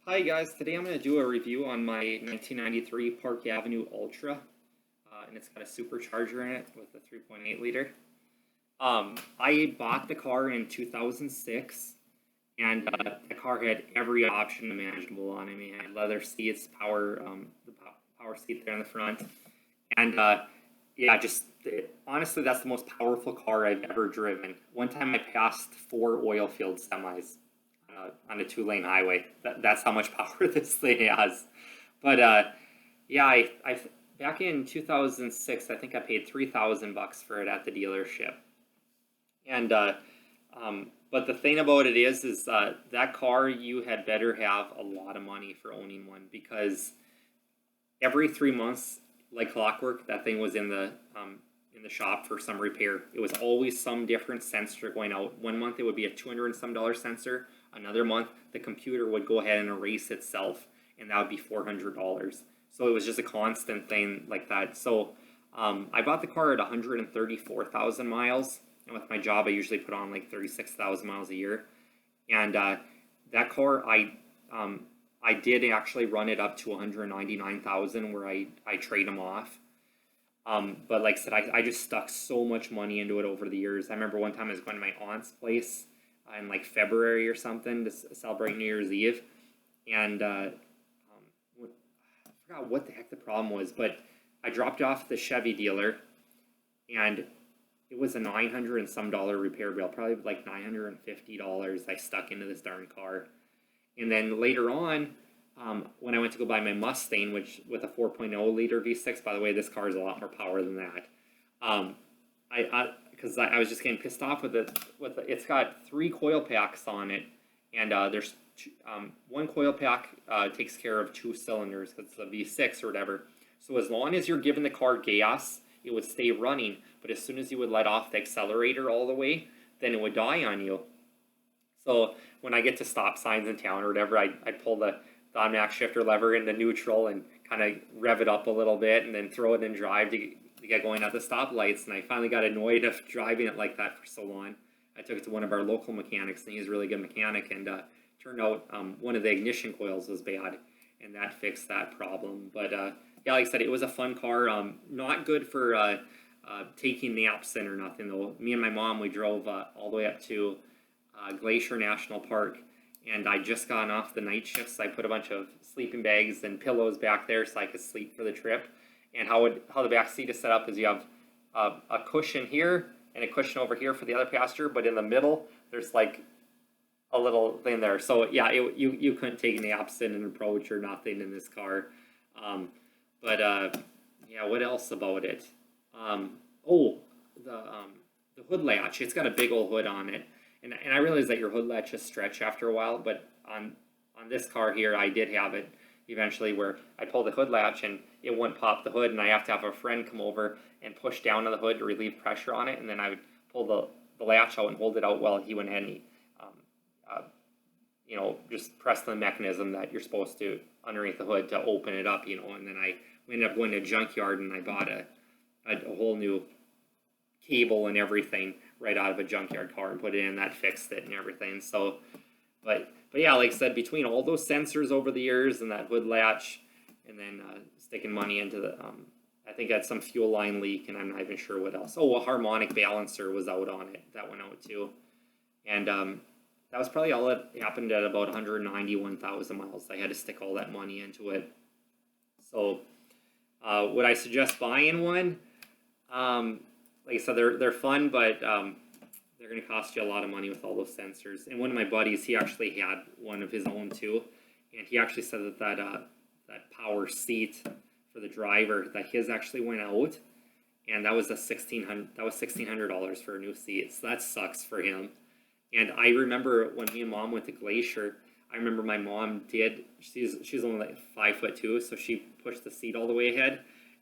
Hi guys, today I'm going to do a review on my 1993 Park Avenue Ultra, and it's got a supercharger in it with a 3.8 liter. I bought the car in 2006, and the car had every option imaginable on it. I mean, it had leather seats, power seat there in the front, and yeah, honestly, that's the most powerful car I've ever driven. One time I passed four oil field semis on a two-lane highway. That's how much power this thing has. But yeah, I back in 2006, I think I paid $3,000 for it at the dealership. And but the thing about it is that car you had better have a lot of money for owning one because every 3 months, like clockwork, that thing was in the shop for some repair. It was always some different sensor going out. One month it would be a $200 and some sensor. Another month the computer would go ahead and erase itself, and that would be $400. So it was just a constant thing like that. So I bought the car at 134,000 miles, and with my job I usually put on like 36,000 miles a year. And that car I did actually run it up to 199,000 where I trade them off. But like I said, I just stuck so much money into it over the years. I remember one time I was going to my aunt's place in like February or something to celebrate New Year's Eve, and I forgot what the heck the problem was, but I dropped off the Chevy dealer, and it was a 900 and some repair bill, probably like $950 I stuck into this darn car. And then later on, when I went to go buy my Mustang, which with a 4.0 liter V6, by the way, this car is a lot more power than that. Because I was just getting pissed off with it. It's got 3 coil packs on it, and there's one coil pack takes care of 2 cylinders because it's a V6 or whatever. So as long as you're giving the car gas, it would stay running. But as soon as you would let off the accelerator all the way, then it would die on you. So when I get to stop signs in town or whatever, I pull the automatic shifter lever into neutral and kind of rev it up a little bit, and then throw it in drive to get going at the stoplights. And I finally got annoyed of driving it like that for so long. I took it to one of our local mechanics, and he's a really good mechanic, and turned out one of the ignition coils was bad, and that fixed that problem. But yeah, like I said, it was a fun car. Not good for taking naps in or nothing though. Me and my mom, we drove all the way up to Glacier National Park, and I just gotten off the night shift, so I put a bunch of sleeping bags and pillows back there so I could sleep for the trip. And how the back seat is set up is you have a cushion here and a cushion over here for the other passenger, but in the middle there's like a little thing there. So yeah, you couldn't take naps in an approach or nothing in this car. But yeah, what else about it? Oh, the hood latch. It's got a big old hood on it. And I realize that your hood latches stretch after a while, but on this car here, I did have it eventually where I pull the hood latch and it wouldn't pop the hood, and I have to have a friend come over and push down on the hood to relieve pressure on it, and then I would pull the latch out and hold it out while he went ahead and he, just press the mechanism that you're supposed to underneath the hood to open it up, and then we ended up going to a junkyard and I bought a whole new cable and everything right out of a junkyard car and put it in. That fixed it and everything. So but yeah, like I said, between all those sensors over the years and that hood latch, and then sticking money into the I think that's some fuel line leak, and I'm not even sure what else. Oh, a harmonic balancer was out on it. That went out too. And that was probably all that happened at about 191,000 miles. I had to stick all that money into it. So would I suggest buying one? Like I said, they're fun, but they're going to cost you a lot of money with all those sensors. And one of my buddies, he actually had one of his own too, and he actually said that power seat for the driver, that his actually went out, and that was $1,600 for a new seat. So that sucks for him. And I remember when me and Mom went to Glacier, I remember my mom she's only like 5'2", so she pushed the seat all the way ahead,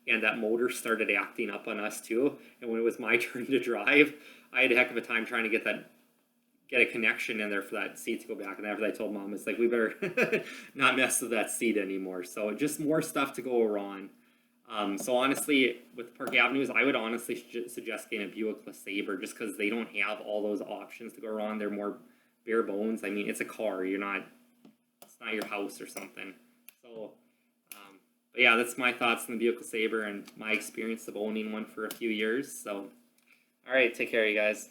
and that motor started acting up on us too. And when it was my turn to drive, I had a heck of a time trying to get a connection in there for that seat to go back. And after I told Mom, it's like, we better not mess with that seat anymore. So just more stuff to go wrong. So honestly, with Park Avenues, I would honestly suggest getting a Buick LeSabre, just because they don't have all those options to go wrong. They're more bare bones. I mean, it's a car. It's it's not your house or something. So, but yeah, that's my thoughts on the Buick LeSabre and my experience of owning one for a few years. So, all right, take care, you guys.